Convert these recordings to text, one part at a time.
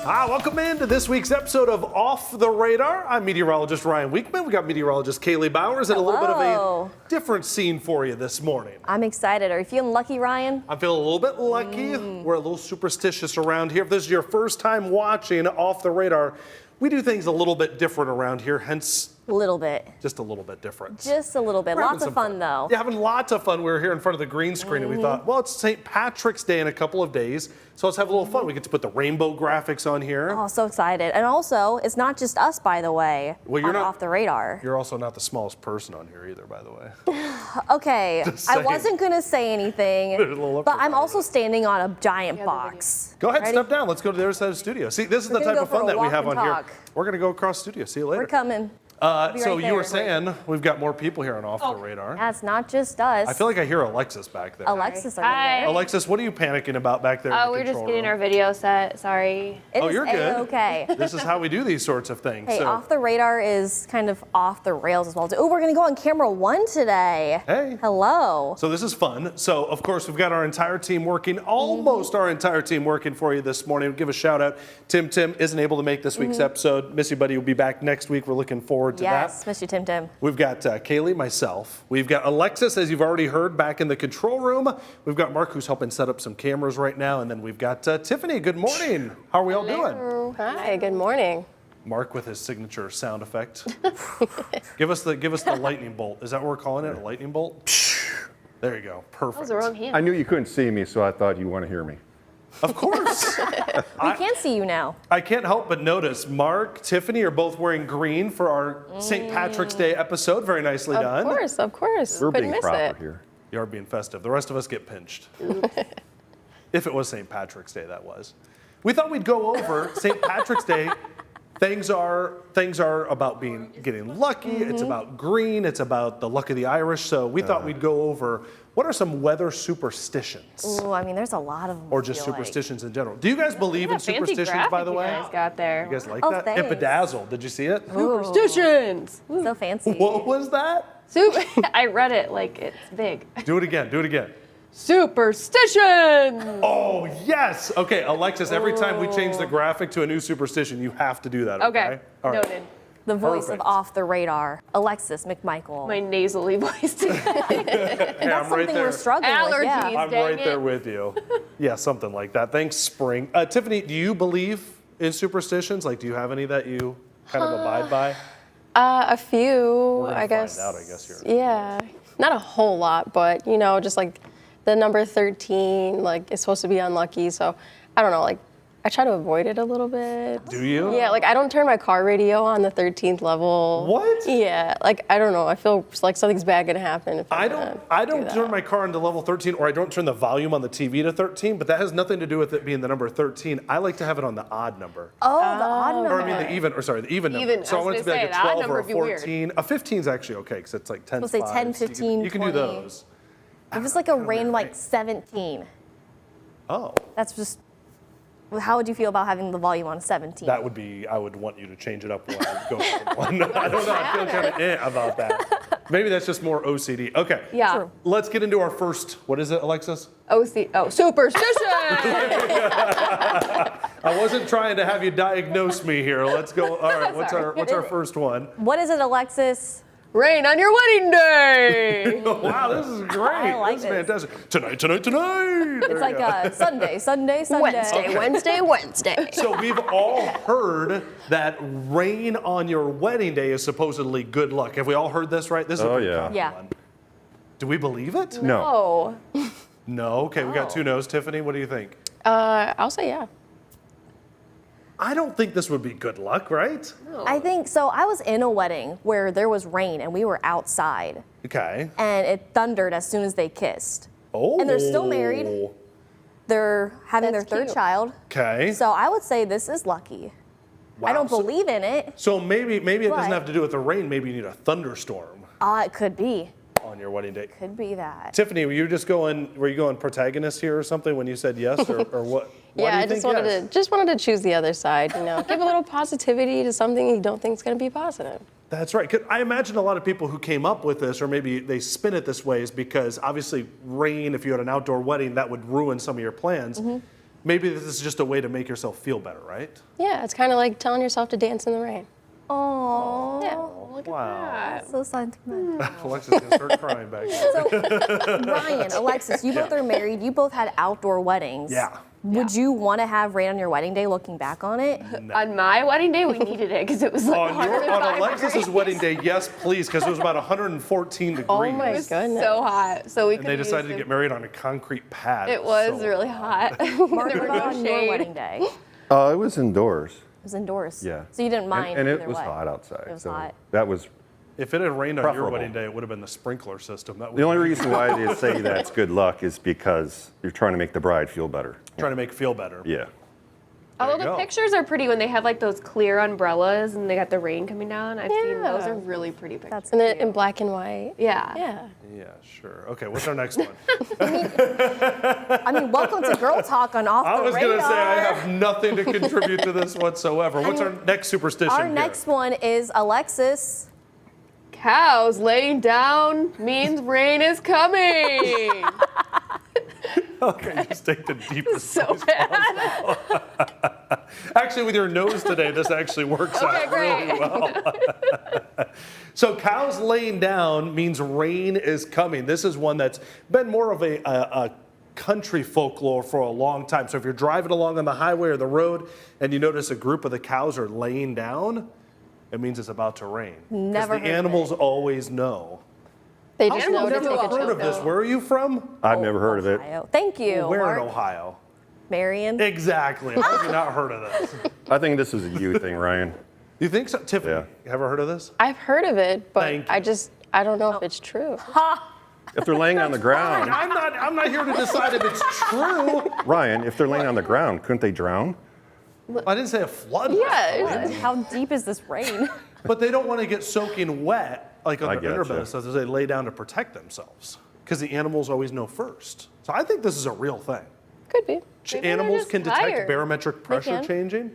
Welcome into this week's episode of Off the Radar. I'm meteorologist Ryan Weekman. We got meteorologist Kaylee Bowers and a little bit of a different scene for you this morning. I'm excited. Are you feeling lucky, Ryan? I'm feeling a little bit lucky. We're a little superstitious around here. If this is your first time watching Off the Radar, we do things a little bit different around here, hence A little bit. just a little bit different. Just a little bit. We're having Lots of some fun, though. Yeah, having lots of fun. We were here in front of the green screen and we thought, well, it's St. Patrick's Day in a couple of days, so let's have a little fun. We get to put the rainbow graphics on here. Oh, so excited. And also, it's not just us, by the way, Well, you're on not- Off the Radar. You're also not the smallest person on here either, by the way. Okay, Just I saying. wasn't going to say anything, little but I'm upper also standing on a giant box. Go ahead, Ready? step down. Let's go to the other side of the studio. See, this is the We're type gonna of go for fun a that we walk have on and here. talk. We're going to go across studio. See you later. We're coming. So right you were there, saying we've got more people here on Off the Radar. That's not just us. I feel like I hear Alexis back there. Alexis over Hi. there. Alexis, what are you panicking about back there? in the Oh, we're just control getting room? our video set. Sorry. It Oh, is you're good. A-okay. This is how we do these sorts of things. Hey, so, Off the Radar is kind of off the rails as well. Oh, we're going to go on camera 1 today. Hey. Hello. So this is fun. So of course we've got our entire team working, almost our entire team working for you this morning. Give a shout out. Tim isn't able to make this week's episode. Missy Buddy will be back next week. We're looking forward to Yes, that. miss you, Tim. We've got Kaylee, myself. We've got Alexis, as you've already heard, back in the control room. We've got Mark, who's helping set up some cameras right now. And then we've got Tiffany. Good morning. How are we all doing? Hi, good morning. Mark with his signature sound effect. Give us the lightning bolt. Is that what we're calling it? A lightning bolt? There you go. Perfect. That was the wrong hand. I knew you couldn't see me, so I thought you'd want to hear me. Of course. We can see you now. I can't help but notice Mark, Tiffany are both wearing green for our St. Patrick's Day episode. Very nicely done. Of course. We're Couldn't being miss proper it. here. You are being festive. The rest of us get pinched. If it was St. Patrick's Day, that was. We thought we'd go over St. Patrick's Day. Things are about getting lucky. It's about green. It's about the luck of the Irish. So we thought we'd go over what are some weather superstitions, Ooh, I mean, there's a lot of them. or I just feel like. superstitions in general. Do you guys believe in That fancy superstitions, by the graphic way? you guys got there. You guys like Oh, that? thanks. It bedazzled. Did you see it? Superstitions. So fancy. What was that? I read it like it's big. Do it again. Do it again. Superstitions. Oh, yes. Okay, Alexis, every time we change the graphic to a new superstition, you have to do that, okay? Okay. All right. Noted. The voice Perfect. of Off the Radar, Alexis McMichael. My nasally voice. Hey, That's I'm right something there. we're struggling with. Yeah. Allergies. I'm Dang right there it. with you. Yeah, something like that. Thanks, Spring. Tiffany, do you believe in superstitions? Like, do you have any that you kind of abide by? A few, We're gonna I guess. find out, I guess, here. Yeah. Not a whole lot, but, just like the number 13, like, it's supposed to be unlucky. So, I don't know, like, I try to avoid it a little bit. Do you? Yeah, like, I don't turn my car radio on the 13th level. What? Yeah, like, I don't know. I feel like something's bad gonna happen. If I do don't that. turn my car into level 13, or I don't turn the volume on the TV to 13, but that has nothing to do with it being the number 13. I like to have it on the odd number. Oh, the odd number. Or I mean the even number. Even, So I I want was it to be like gonna a say, the odd 12 or a number would be weird. 14. A 15 is actually okay because it's like 10. We'll say 10, 15, You can do 20. those. If it's like a rain like 17, Oh, that's just. How would you feel about having the volume on 17? that would be. I would want you to change it up one. Go from one. I don't know. I feel kind of about that. Maybe that's just more OCD. Okay. Yeah. True. Let's get into our first. What is it, Alexis? Superstition. I wasn't trying to have you diagnose me here. Let's go. All right. What's our first one? What is it, Alexis? Rain on your wedding day. Wow, this is great. I like this is this. fantastic. Tonight. It's like Sunday. Wednesday. So we've all heard that rain on your wedding day is supposedly good luck. Have we all heard this, right? This is a Oh, pretty yeah. common Yeah. one. Do we believe it? No. Oh, No. Okay, we got two no's. Tiffany, what do you think? I'll say yeah. I don't think this would be good luck, right? I think so. I was in a wedding where there was rain and we were outside Okay. and it thundered as soon as they kissed. Oh. And they're still married. They're having That's their third cute. child. Okay. So I would say this is lucky. I Wow. don't believe in it. So maybe it doesn't But- have to do with the rain. Maybe you need a thunderstorm It could be. on your wedding day. Could be that. Tiffany, were you going protagonist here or something when you said yes, or what? Why Yeah, do you I think just wanted to choose the other side. Give a little positivity to something you don't think is going to be positive. That's right. 'Cause I imagine a lot of people who came up with this, or maybe they spin it this way, is because obviously rain, if you had an outdoor wedding, that would ruin some of your plans. maybe this is just a way to make yourself feel better, right? Yeah, it's kind of like telling yourself to dance in the rain. Oh, Yeah. Wow. so sentimental. Alexis gonna start crying back here. So, Ryan, Alexis, you both are married. You both had outdoor weddings. Yeah. Would you want to have rain on your wedding day? Looking back on it, On my wedding day, we needed it because it was like On 105 Alexis's degrees. wedding day, yes, please, because it was about 114 degrees. Oh my It was goodness. so hot, so we And could. they decided to get married on a concrete pad. It was so really hot. Mark, There what were about no on your shade. wedding day? It It was indoors. was indoors. Yeah. So you didn't mind. And it either was way. hot outside. It was so hot. that was If it had rained on your Preferable. wedding day, it would have been the sprinkler system. That the only would reason why they say that's good luck is because you're trying to make the bride feel better. trying to make it feel better. Yeah. Although you the go. pictures are pretty when they have like those clear umbrellas and they got the rain coming down. I've seen those Yeah. are really pretty pictures. That's And then in black and white. yeah. Yeah. Yeah, sure. Okay, what's our next one? I mean, welcome to Girl Talk on Off I the was Radar. going to say I have nothing to contribute to this whatsoever. What's our next superstition Our here? next one is Alexis. Cows laying down means rain is coming. Okay, just take the deepest. So bad. Actually, with your nose today, this actually works Okay, out really great. well. So cows laying down means rain is coming. This is one that's been more of a country folklore for a long time. So if you're driving along on the highway or the road and you notice a group of the cows are laying down, it means it's about to rain. 'Cause Never the heard of animals always know. They just Animals know to I've do take never a heard of chill this. pill. Where are you from? I've never heard of it. Ohio. Thank you. Where Mark. in Ohio? Marion. Exactly. How have you not heard of this? I think this is a you thing, Ryan. You think so? Tiffany, Yeah. you ever heard of this? I've heard of it, but Thank you. I don't know if it's true. If they're laying on the ground, I'm not here to decide if it's true. Ryan, if they're laying on the ground, couldn't they drown? I didn't say a flood. Yeah. How deep is this rain? But they don't want to get soaking wet, like on I their getcha. inner so they lay down to protect themselves. Because the animals always know first. So I think this is a real thing. Could be. Maybe they're Animals just can detect tired. barometric pressure can. changing.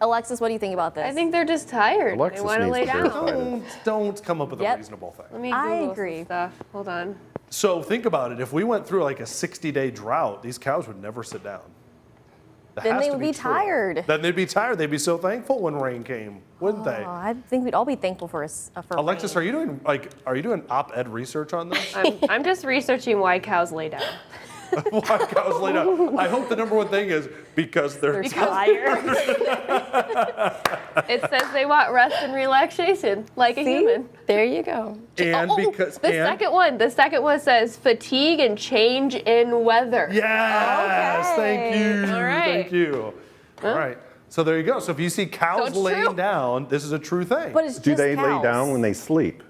Alexis, what do you think about this? I think they're just tired. Alexis they want to needs lay to down. verify it. Don't come up with Yep. a reasonable thing. Let me I Google agree. some stuff. Hold on. So think about it. If we went through like a 60-day drought, these cows would never sit down. That Then has they to would be true. tired. Then they'd be tired. They'd be so thankful when rain came, wouldn't they? Oh, I think we'd all be thankful for for Alexis, rain. are you doing op-ed research on this? I'm just researching why cows lay down. Why cows lay down? I hope the number one thing is because they're tired. It says they want rest and relaxation, like a See? human. There you go. and because The second one says fatigue and change in weather. yes, Okay. thank you, All right. thank you. All right, so there you go. So if you see cows it's laying true. down, this is a true thing. But it's Do just they lay cows. down when they sleep?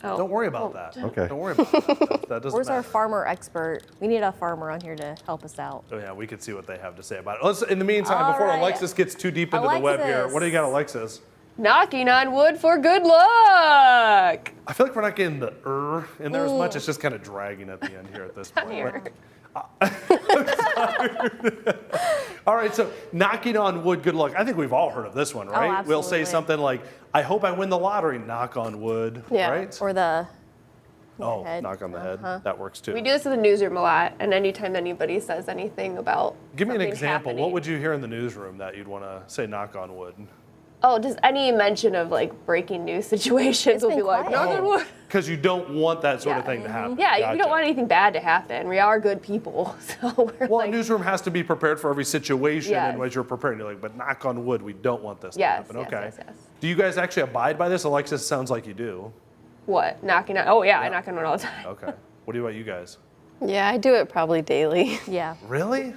Oh. Don't worry about that. Okay. Don't worry about that. That doesn't Where's our matter. farmer expert? We need a farmer on here to help us out. Oh yeah, we could see what they have to say about it. Let's. In the meantime, All before right. Alexis gets too deep into the web here, what do you got, Alexis? Knocking on wood for good luck. I feel like we're not getting the in there as much. It's just kind of dragging at the end here at this point. Here. All right, so knocking on wood, good luck. I think we've all heard of this one, right? We'll say absolutely. something like, "I hope I win the lottery." Knock on wood, Yeah. right? Or the Oh, head. knock on the head. That works too. We do this in the newsroom a lot, and anytime anybody says anything about Give me an something example. happening- What would you hear in the newsroom that you'd want to say knock on wood? Oh, just any mention of like breaking news situations will been be like, quiet. knock on wood. Because you don't want that sort of Yeah. thing to happen. Yeah, we Gotcha. don't want anything bad to happen. We are good people, so we're Well, like, a newsroom has to be prepared for every situation, Yes. and as you're preparing, you're like, but knock on wood, we don't want this Yes, to happen. yes, Okay. yes, yes. Do you guys actually abide by this? Alexis, sounds like you do. what? Knocking on? Oh yeah, I knock on wood all the time. Okay. What do you about you guys? Yeah, I do it probably daily. yeah. Really?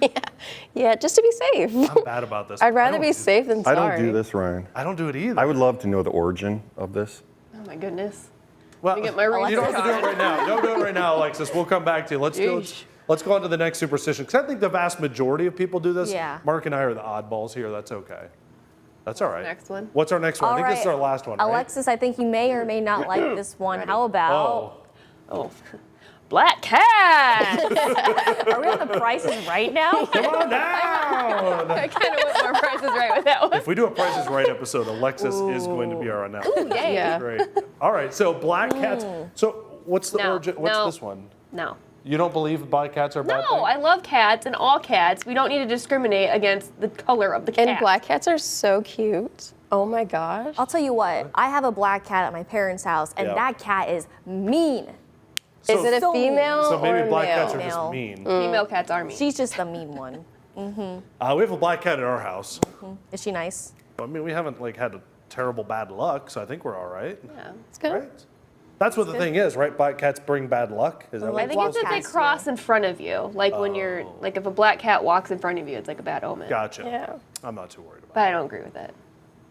Yeah, just to be safe. I'm bad about this. I'd I rather don't be do- safe than I sorry. don't do this, Ryan. I don't do it either. I would love to know the origin of this. Oh my goodness. Well, me get my you don't have to do it research right now. Don't do it right now, Alexis. We'll come back to you. Yeesh. Let's go on to the next superstition, because I think the vast majority of people do this. Yeah. Mark and I are the oddballs here. That's okay. That's all right. Next one? What's our next one? I think this is our last one, right? Alexis, I think you may or may not like this one. How about? Oh. Oh, black cat. Are we on the prices right now? Come on down. I kind of went more prices right with that one. If we do a Price is Right episode, Alexis is going to be our announcer. Yay. Yeah. Great. All right. So black cats. So what's the No, origin? What's no. this one? No. You don't believe black cats are bad? No, I love cats and all cats. We don't need to discriminate against the color of the cat. And black cats are so cute. Oh my gosh. I'll tell you what, I have a black cat at my parents' house, and Yeah. that cat is mean. Is it a so mean. female So or maybe a black male? cats are Male. just mean. Female cats are mean. She's just the mean one. We have a black cat at our house. Is she nice? I mean, we haven't like had a terrible bad luck, so I think we're all right. Yeah. It's good. Right? That's what the thing is, right? Black cats bring bad luck. Is that Or what I it's think it's supposed if they cats, cross in front of you. Like when you're, like if a black cat walks in front of you, it's like a bad omen. Gotcha. Yeah. I'm not too worried about But I don't agree with it. it.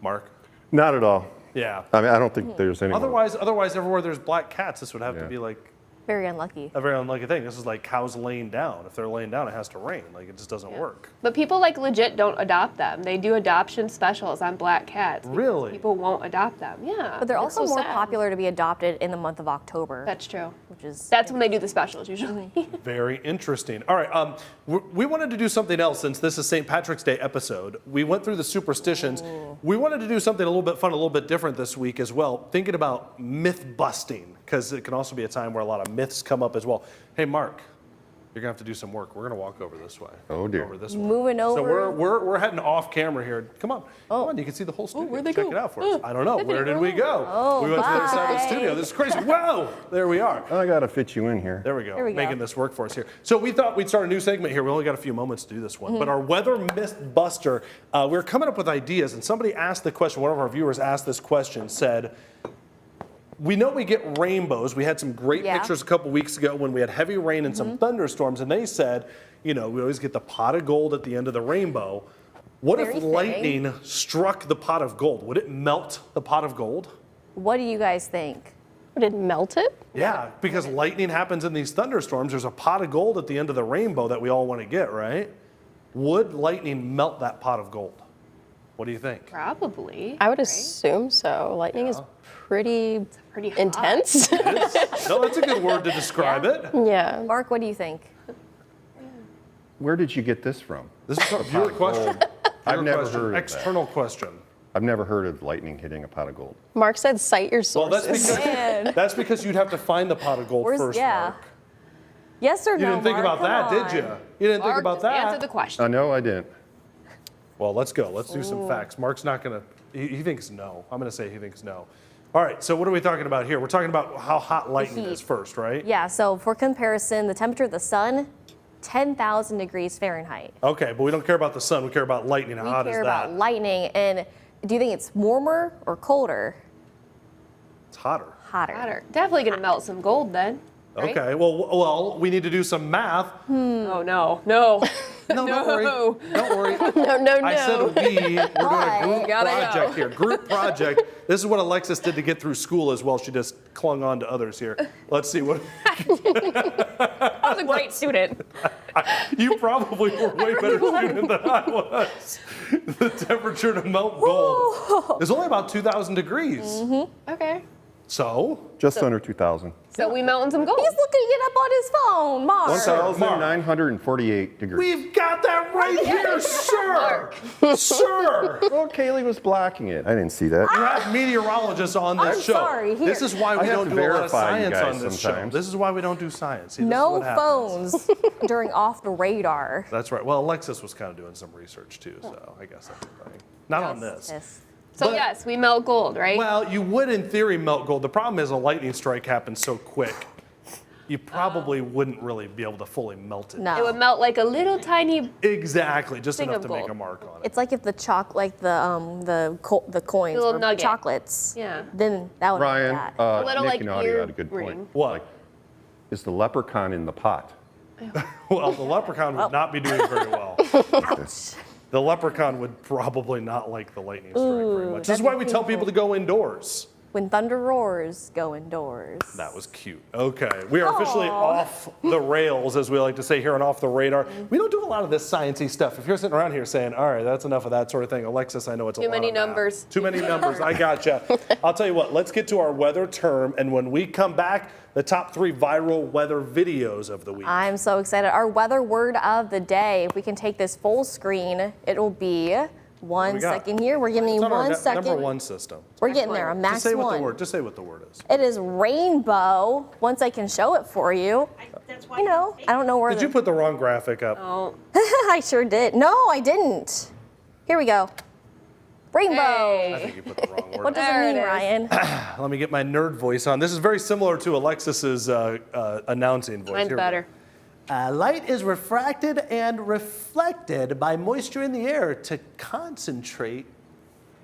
Mark? Not at all. Yeah. I mean, I don't think there's any. Otherwise, everywhere there's black cats, this would have to Yeah. be like Very unlucky. a very unlucky thing. This is like cows laying down. If they're laying down, it has to rain. Like it just doesn't work. But people like legit don't adopt them. They do adoption specials on black cats. because Really? People won't adopt them. Yeah. But they're It's also so more sad. popular to be adopted in the month of October, That's true. which is That's when they do the specials usually. Very interesting. All right, we wanted to do something else since this is St. Patrick's Day episode. We went through the superstitions. We wanted to do something a little bit fun, a little bit different this week as well, thinking about myth busting, because it can also be a time where a lot of myths come up as well. Hey, Mark, you're gonna have to do some work. We're gonna walk over this way. Oh, dear. Over this way. Moving So over. we're heading off camera here. Come on, come on. You can see the whole studio. where'd they Check go? it out for us. I don't know. Where did we go? We went to the other side of the bye. studio. This is crazy. Whoa, there we are. I got to fit you in here. There we go. There we go. Making this work for us here. So we thought we'd start a new segment here. We only got a few moments to do this one. But our weather myth buster, we were coming up with ideas, and somebody asked the question, one of our viewers asked this question, said, we know we get rainbows. We had some great Yeah. pictures a couple weeks ago when we had heavy rain and some thunderstorms, and they said, you know, we always get the pot of gold at the end of the rainbow. What Very if fitting. lightning struck the pot of gold? Would it melt the pot of gold? What do you guys think? Would it melt it? Yeah, because lightning happens in these thunderstorms. There's a pot of gold at the end of the rainbow that we all want to get, right? Would lightning melt that pot of gold? What do you think? Probably. I would right? assume so. Lightning is pretty Pretty hot. intense. No, that's a good word to describe it. Yeah. Mark, what do you think? Where did you get this from? This is a viewer question. I've Viewer never question. heard of that. External question. I've never heard of lightning hitting a pot of gold. Mark said cite your Well, sources. that's because you'd have to find the pot of gold Where's- first, yeah. Mark. Yes or You no? didn't think Mark? about that, Come did you? on. You didn't think Mark, about just that. answer the question. No, I didn't. Well, let's go. Let's do some facts. Mark's not going to, he thinks no. I'm going to say he thinks no. All right, so what are we talking about here? We're talking about how hot lightning heat. is first, right? Yeah, so for comparison, the temperature of the sun, 10,000 degrees Fahrenheit. Okay, but we don't care about the sun. We care about lightning. How We hot is care that? about lightning, and do you think it's warmer or colder? It's hotter. Hotter. Hotter. Definitely gonna melt some gold then. Right? Okay, well, we need to do some math. Oh no, no. No, don't worry. Don't worry. No. I said we. We're doing a group Gotta go. project here. Group project. This is what Alexis did to get through school as well. She just clung on to others here. Let's see what. I was a great student. You probably were way better student than I was. The temperature to melt gold is only about 2,000 degrees. Okay. So, Just under 2,000. So we melting some gold. He's looking it up on his phone, Mark. 1,948 degrees. we've got that right here, sir. Sir. Well, Kaylee was blocking it. I didn't see that. You have meteorologists on this I'm show. sorry, here. This is why we I have don't to do a lot of verify you science guys on this show. sometimes. This is why we don't do science. See, this is No what happens. phones during off the radar. That's right. Well, Alexis was kind of doing some research too, so I guess that's a thing. Not on this. Yes. So But- yes, we melt gold, right? Well, you would in theory melt gold. The problem is a lightning strike happens so quick. You probably wouldn't really be able to fully melt it. No. it would melt like a little tiny. Exactly, just Thing enough of to make gold. a mark on it. It's like if the the coins little were nugget. chocolates. Yeah. Then that would Ryan, be that. little, Nick like, and Audie ear had a good point. ring. What? Is the leprechaun in the pot? Well, the leprechaun would not be doing very well. The leprechaun would probably not like the lightning strike very much. This is that'd why be we tell people to go indoors. When thunder roars, go indoors. That was cute. Okay, we are officially off the rails, as we like to say here on Off the Radar. We don't do a lot of this sciencey stuff. If you're sitting around here saying, all right, that's enough of that sort of thing, Alexis, I know it's a Too lot many of math. numbers. Too many numbers, I gotcha. I'll tell you what, let's get to our weather term, and when we come back, the top 3 viral weather videos of the week. I'm so excited. Our weather word of the day, if we can take this full screen, it'll be one we got? second here. We're giving you It's on our 1 second. number 1 system. We're getting there, a max Just say what one. the word. Just say what the word is. It is rainbow, once I can show it for you. You know, I don't know where. Did you put the wrong graphic up? Oh. I sure did. No, I didn't. Here we go. Rainbow. I think you put the wrong word. What does There it it mean, is. Ryan? Let me get my nerd voice on. This is very similar to Alexis's announcing voice. Mine's Here we go. better. Light is refracted and reflected by moisture in the air to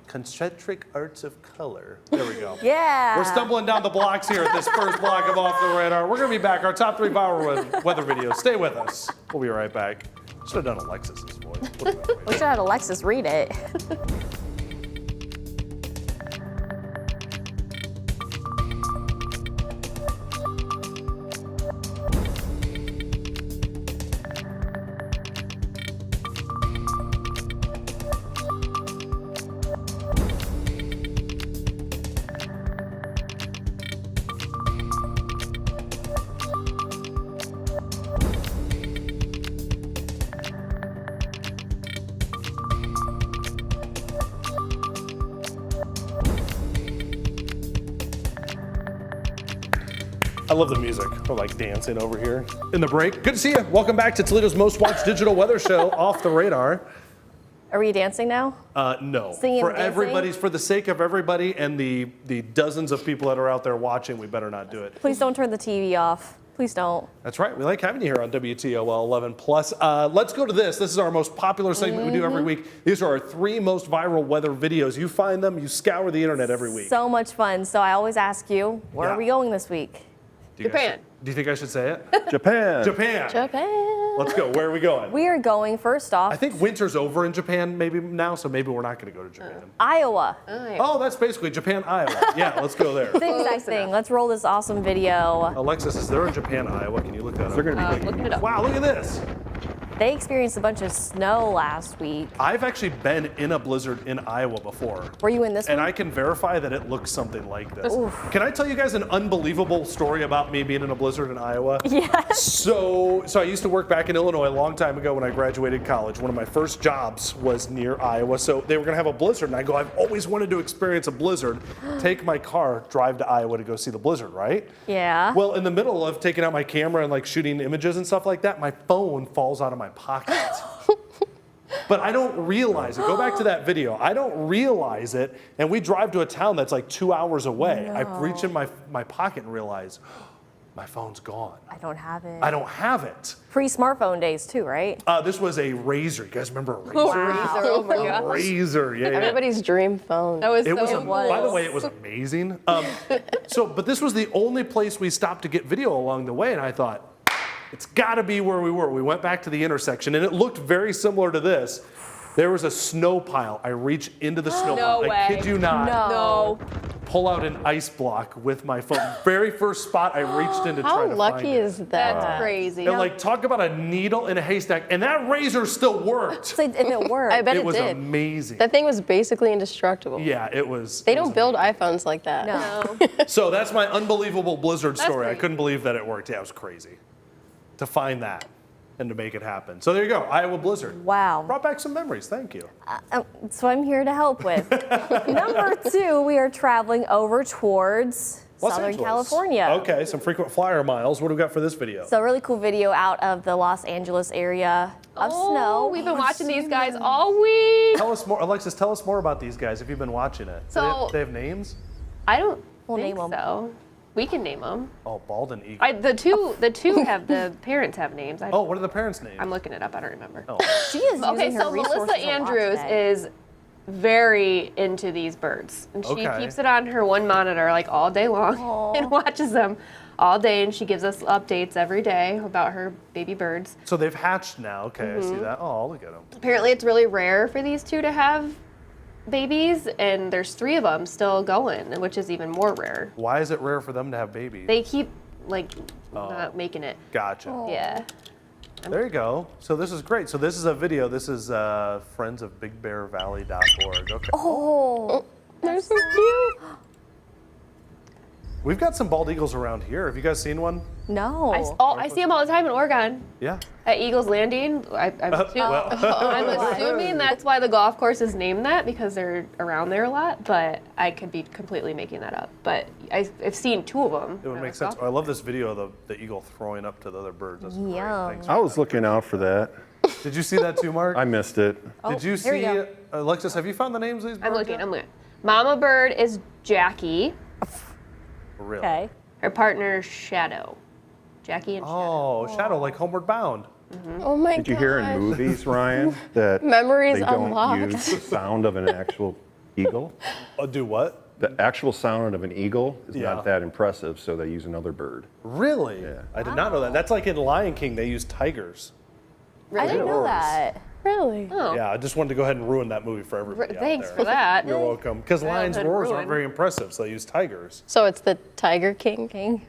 concentric arts of color. There we go. Yeah. We're stumbling down the blocks here at this first block of Off the Radar. We're going to be back. Our top 3 viral weather videos. Stay with us. We'll be right back. Should have done Alexis's voice. We'll do that We later. should have Alexis read it. I love the music. We're like dancing over here in the break. Good to see you. Welcome back to Toledo's most watched digital weather show, Off the Radar. Are we dancing now? No. Singing For and dancing? everybody's, for the sake of everybody and the dozens of people that are out there watching, we better not do it. Please don't turn the TV off. Please don't. That's right. We like having you here on WTOL 11 Plus. Let's go to this. This is our most popular segment we do every week. These are our 3 most viral weather videos. You find them, you scour the internet every week. So much fun. So I always ask you, where Yeah. are we going this week? Do you guys- Japan. do you think I should say it? Japan. Japan. Japan. Let's go. Where are we going? We are going first off I think winter's over in Japan maybe now, so maybe we're not going to go to Japan. Iowa. Oh, that's basically Japan, Iowa. Yeah, let's go there. Same exact thing. Let's roll this awesome video. Alexis, is there in Japan, Iowa? Can you look that up? They're going to be Looking it up. Wow, look at this. They experienced a bunch of snow last week. I've actually been in a blizzard in Iowa before. Were you in this And one? I can verify that it looks something like this. Can I tell you guys an unbelievable story about me being in a blizzard in Iowa? Yes. So I used to work back in Illinois a long time ago when I graduated college. One of my first jobs was near Iowa. So they were gonna have a blizzard and I go, I've always wanted to experience a blizzard. Take my car, drive to Iowa to go see the blizzard, right? Yeah. Well, in the middle of taking out my camera and like shooting images and stuff like that, my phone falls out of my pocket. But I don't realize it. Go back to that video. I don't realize it. And we drive to a town that's like 2 hours away. I reach in my pocket and realize my phone's gone. I don't have it. I don't have it. Pre-smartphone days too, right? This was a Razor. You guys remember a Razor? Wow. Oh my A gosh. Razor, yeah. Everybody's dream phone. That was It so was, cool. by the way, it was amazing. But this was the only place we stopped to get video along the way, and I thought, it's got to be where we were. We went back to the intersection, and it looked very similar to this. There was a snow pile. I reach into the snow No pile. I way. kid you not. No. Pull out an ice block with my phone. Very first spot I reached in to try How to find lucky it. is that? That's crazy. And like, talk about a needle in a haystack. And that Razor still worked. So if it worked. I bet It it was did. amazing. That thing was basically indestructible. Yeah, it was. They it was don't build iPhones like that. No. So that's my unbelievable blizzard story. I great. couldn't believe that it worked. Yeah, it was crazy to find that and to make it happen. So there you go, Iowa blizzard. Wow. Brought back some memories. Thank you. So I'm here to help with. Number 2, we are traveling over towards Los Southern Angeles. California. Okay, some frequent flyer miles. What do we got for this video? So a really cool video out of the Los Angeles area of snow. We've been watching these guys all week. Tell us more, Alexis. Tell us more about these guys if you've been watching it. So- they have names. I don't We'll think name 'em. so. We can name them. Oh, bald and eagle. The two have the parents have names. Oh, what are the parents' names? I'm looking it up. I don't remember. Oh. She is Okay, using her so resources Melissa a lot Andrews today. is very into these birds, and she Okay. keeps it on her one monitor like all day long and watches them all day. And she gives us updates every day about her baby birds. So they've hatched now. Okay, I Mm-hmm. see that. Oh, look at them. Apparently, it's really rare for these two to have babies, and there's 3 of them still going, which is even more rare. Why is it rare for them to have babies? They keep like not making it. Gotcha. Yeah. There you go. So this is great. So this is a video. This is friendsofbigbearvalley.org. Okay. Oh, They're so cute. We've got some bald eagles around here. Have you guys seen one? No. I see them all the time in Oregon. Yeah. At Eagles Landing, I'm assuming that's why the golf course is named that, because they're around there a lot, but I could be completely making that up. But I've seen 2 of them. It would make sense. Oh, I love this video of the eagle throwing up to the other birds. That's great. Yum. Thanks. I was looking out for that. Did you see that too, Mark? I missed it. Did you here we see, go. Alexis, have you found the names of these birds? I'm looking. Mama bird is Jackie. Really? Okay. Her partner is Shadow. Jackie and Shadow. Oh, Shadow, like Homeward Bound. Oh my god. Did you hear in movies, Ryan, that Memories they don't unlocked. use the sound of an actual eagle? Do what? The actual sound of an eagle is Yeah. not that impressive, so they use another bird. Really? Yeah. I did not know that. That's like in Lion King, they use tigers. I didn't know that. Really? Oh. Yeah, I just wanted to go ahead and ruin that movie for everybody. out Thanks there. for that. You're welcome. Because lions' Childhood roars aren't ruin. very impressive, so they use tigers. So it's the Tiger King.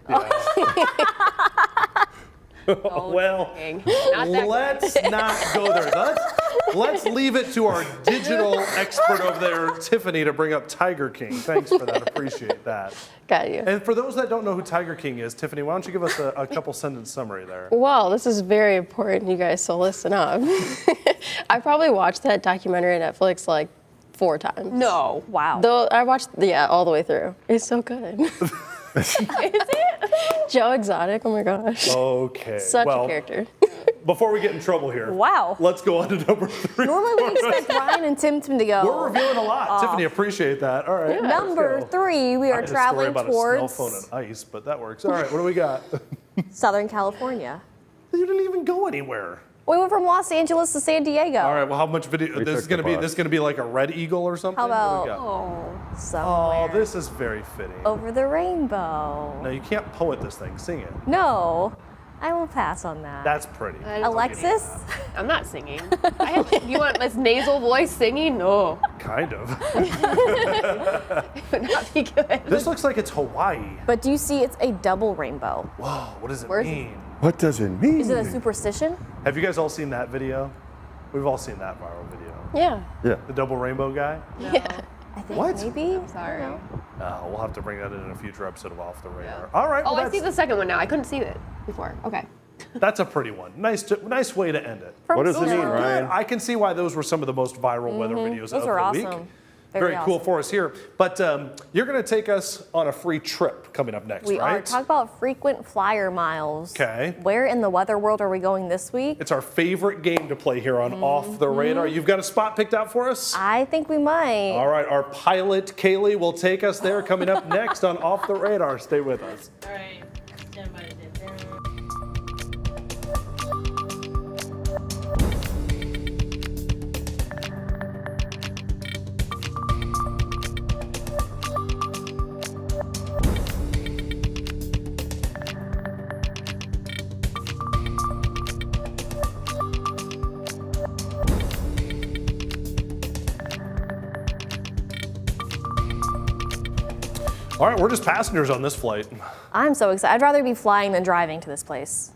Well, King. Not that let's not go there. Let's leave it to our digital expert over there, Tiffany, to bring up Tiger King. Thanks for that. Appreciate that. Got you. And for those that don't know who Tiger King is, Tiffany, why don't you give us a couple sentence summary there? Well, this is very important, you guys, so listen up. I probably watched that documentary on Netflix like 4 times. No. Wow. Though I watched, all the way through. It's so good. Is it? Joe Exotic, oh my gosh. Okay. Such well, a character. Before we get in trouble here, Wow. let's go on to number 3. Normally we expect Ryan and Tim to go. We're revealing a lot. Tiffany, appreciate that. All right. Number let's go. 3, we I are had a story traveling about towards a snow phone and ice, but that works. All right, what do we got? Southern California. You didn't even go anywhere. We went from Los Angeles to San Diego. All right, well, how much video? We This is took gonna the be bus. this gonna be like a red eagle or something. How What do we about got? somewhere Oh, this is very fitting. over the rainbow? No, you can't poet this thing. Sing it. No, I will pass on that. That's pretty. Alexis? I'm not singing. You want this nasal voice singing? No. Kind of. It would not be good. This looks like it's Hawaii. But do you see it's a double rainbow? Whoa, what does it Where's- mean? What does it mean? Is it a superstition? Have you guys all seen that video? We've all seen that viral video. Yeah. Yeah. The double rainbow guy? Yeah. I think What? maybe. Sorry. We'll have to bring that in a future episode of Off the Radar. All right, Oh, well, I see the second one now. I couldn't see it before. Okay. that's a pretty one. Nice way to end it. What does it Those mean, are- Ryan? I can see why those were some of the most viral weather videos Those of are the awesome. week. Very Very cool awesome. for us here. But you're going to take us on a free trip coming up next, We right? are. Talk about frequent flyer miles. Okay. Where in the weather world are we going this week? It's our favorite game to play here on Off the Radar. You've got a spot picked out for us? I think we might. All right, our pilot, Kaylee, will take us there coming up next on Off the Radar. Stay with us. All right, stand by to dip down. All right, we're just passengers on this flight. I'm so excited. I'd rather be flying than driving to this place.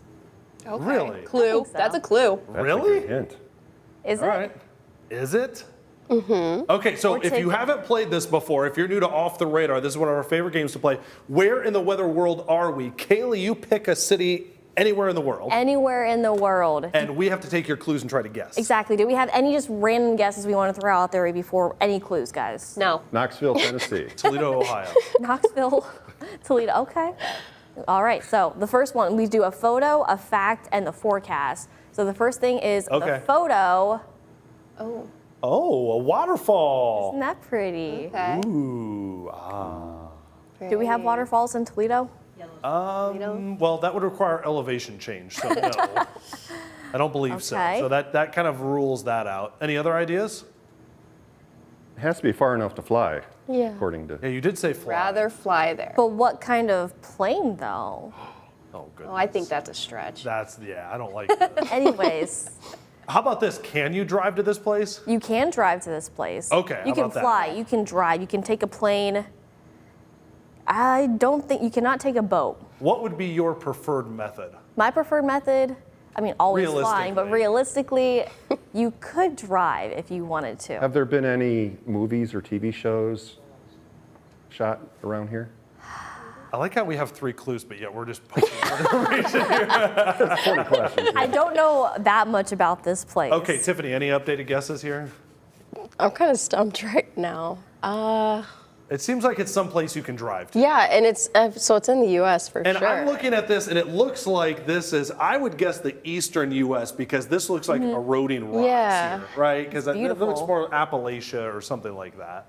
Okay. Really? Clue. think so. That's a clue. That's Really? A good hint. Is All it? right. Is it? Mm-hmm. Okay, so if you haven't played this before, if you're new to Off the Radar, this is one of our favorite games to play. Where in the weather world are we? Kaylee, you pick a city anywhere in the world, Anywhere in the world. and we have to take your clues and try to guess. Exactly. Do we have any just random guesses we want to throw out there before any clues, guys? No. Knoxville, Tennessee. Toledo, Ohio. Knoxville, Toledo. Okay. All right. So the first one, we do a photo, a fact, and the forecast. So the first thing is Okay. the photo. Oh. Oh, a waterfall. Isn't that pretty? Okay. Ooh, ah. Do we have waterfalls in Toledo? Well, that would require elevation change, so no. I don't believe so. Okay. So that kind of rules that out. Any other ideas? It has to be far enough to fly, Yeah. according to. Yeah, you did say fly. Rather fly there. But what kind of plane, though? Oh, good. Oh, I think that's a stretch. I don't like that. Anyways, How about this? Can you drive to this place? you can drive to this place. Okay, how You can about that? fly. You can drive. You can take a plane. I don't think you cannot take a boat. What would be your preferred method? My preferred method, I mean, always flying, but realistically, you could drive if you wanted to. Have there been any movies or TV shows shot around here? I like how we have 3 clues, but yet we're just posting information here. 20 questions. I don't know that much about this place. Okay, Tiffany, any updated guesses here? I'm kind of stumped right now. It seems like it's someplace you can drive to. Yeah, and it's so it's in the U.S. for And sure. I'm looking at this, and it looks like this is, I would guess, the eastern U.S. because this looks like eroding rocks Yeah. here, right? Because it looks beautiful. more Appalachia or something like that.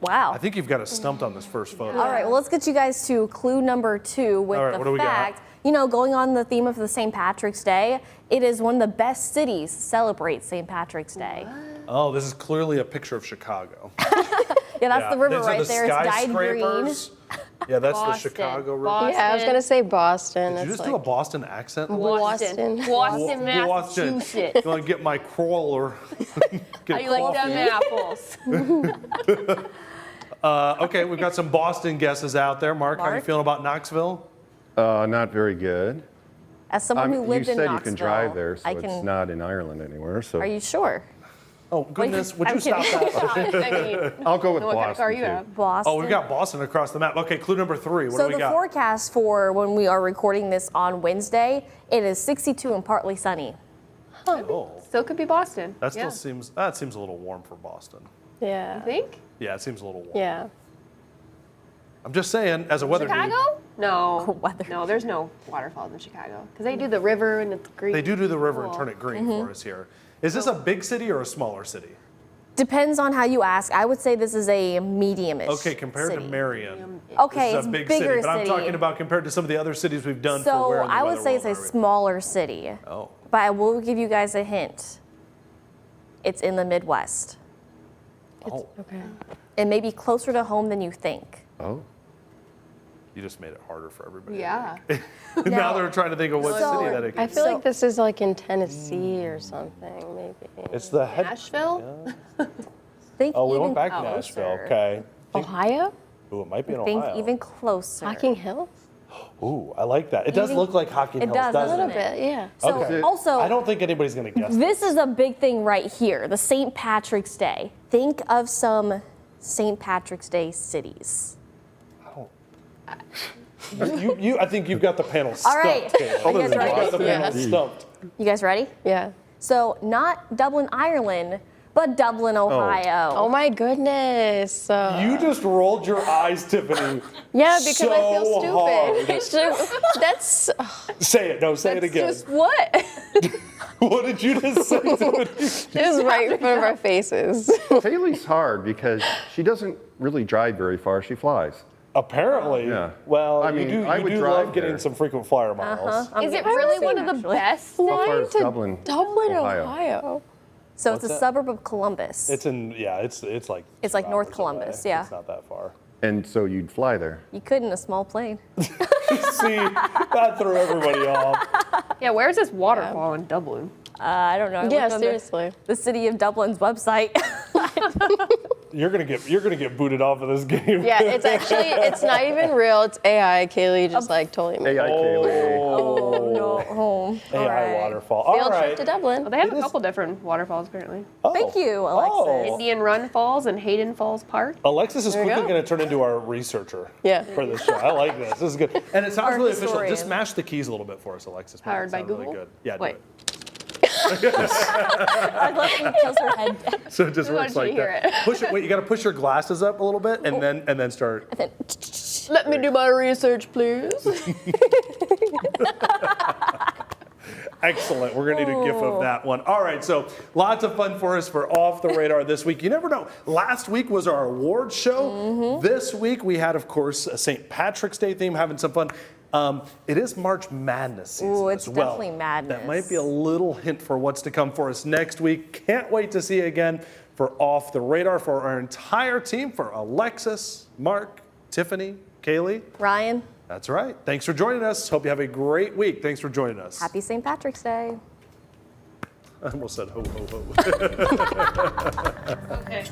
Wow. I think you've got us stumped on this first photo. All right, well, let's get you guys to clue number 2 with All right, the what do we got? fact. You know, going on the theme of the St. Patrick's Day, it is one of the best cities to celebrate St. Patrick's Day. Oh, this is clearly a picture of Chicago. Yeah, that's the river These are right the there. It's dyed green. skyscrapers. Yeah, that's the Boston. Chicago river. Boston. Yeah, I was gonna say Boston. Did you It's just do a Boston accent? Boston. Boston, Massachusetts. You want to get my crawler? How you like them apples? Okay, we've got some Boston guesses out there. Mark, how are you Mark? feeling about Knoxville? Not very good. As someone who You lived in said Knoxville, you can drive there, so I it's can. not in Ireland anywhere. So Are you sure? Oh, goodness, would I'm you stop kidding. that? I mean, I'll go with what kind of car Boston. you too. have? Boston. Oh, we've got Boston across the map. Okay, clue number 3. What So do we the got? forecast for when we are recording this on Wednesday, it is 62 and partly sunny. Oh, Still could be Boston. that still Yeah. seems a little warm for Boston. Yeah. Think? Yeah, it seems a little warm. Yeah. I'm just saying, as a weather dude, Chicago? No. Weather. No, there's no waterfalls in Chicago because they do the river and it's green. they do the river and Cool. turn it green Mm-hmm. for us here. Is this a big city or a smaller city? Depends on how you ask. I would say this is a medium-ish. Okay, compared city. to Marion, Okay, this it's is a big bigger city. But I'm city. talking about compared to some of the other cities we've done for So where in the I would weather say it's world a are we? smaller city, Oh, but I will give you guys a hint. It's in the Midwest. oh, Okay. It may be closer to home than you think. Oh, you just made it harder for everybody. Yeah. now Now- they're trying to think of what So- city that it I could feel So- like this is like in Tennessee or something, maybe. It's the head. Nashville? Think Oh, we even went back to closer. Nashville. Okay. Ohio? Ooh, it might be in Think Ohio. even closer. Hocking Hills? Ooh, I like that. It does Even- look like Hocking it Hills, does, A doesn't little it? bit, yeah. So Okay. also, I don't think anybody's going to guess. this is a big thing right here, the St. Patrick's Day. Think of some St. Patrick's Day cities. I think you've got the panel All stumped. right. Caleb. Are you guys You've got the ready? panel Yes. stumped. You guys ready? Yeah. So not Dublin, Ireland, but Dublin, Ohio. Oh my goodness. You just rolled your eyes, Tiffany. Yeah, because I feel so stupid. hard. I should- That's Say it. No, say it again. just what? What did you just say, Tiffany? It was right in front of our faces. Haley's hard because she doesn't really drive very far. She flies. Apparently. Yeah. Well, I mean, you I do would love drive getting there. some frequent flyer miles. I'm Is it getting really the one same, of the actually. best? How far Flying is to Dublin? Dublin, Ohio? Ohio. So What's it's a that? suburb of Columbus. It's like. It's like 2 North hours Columbus, away. yeah. It's not that far. And so you'd fly there. You could in a small plane. See, that threw everybody off. Yeah, where's this waterfall in Dublin? I don't know. I Yeah, looked on seriously. The city of Dublin's website. You're gonna get booted off of this game. Yeah, it's not even real. It's AI. Kaylee just like totally made AI it. Kaylee. Oh no, home. AI All right. waterfall. All Field right. trip to Dublin. Well, they have It a is- couple different waterfalls apparently. Oh. Thank you, Alexis. Oh. Indian Run Falls and Hayden Falls Park. Alexis is There you quickly go. going to turn into our researcher Yeah. for this show. I like this. This is good. And it sounds Our really official. historian. Just mash the keys a little bit for us, Alexis. Make it Powered by sound really Google? good. Yeah, Wait. do I love she tilts her head down. it. So it just We works want you like to hear that. Push it. Wait, you got to push your glasses up a little bit and then start. Let me do my research, please. Excellent. We're going to need a GIF of that one. All right, so lots of fun for us for Off the Radar this week. You never know. Last week was our awards show. This week we had, of course, a St. Patrick's Day theme, having some fun. It is March Madness season Ooh, it's as well. definitely madness. That might be a little hint for what's to come for us next week. Can't wait to see you again for Off the Radar for our entire team, for Alexis, Mark, Tiffany, Kaylee. Ryan, That's right. Thanks for joining us. Hope you have a great week. Thanks for joining us. happy St. Patrick's Day. I almost said ho, ho, ho. Okay.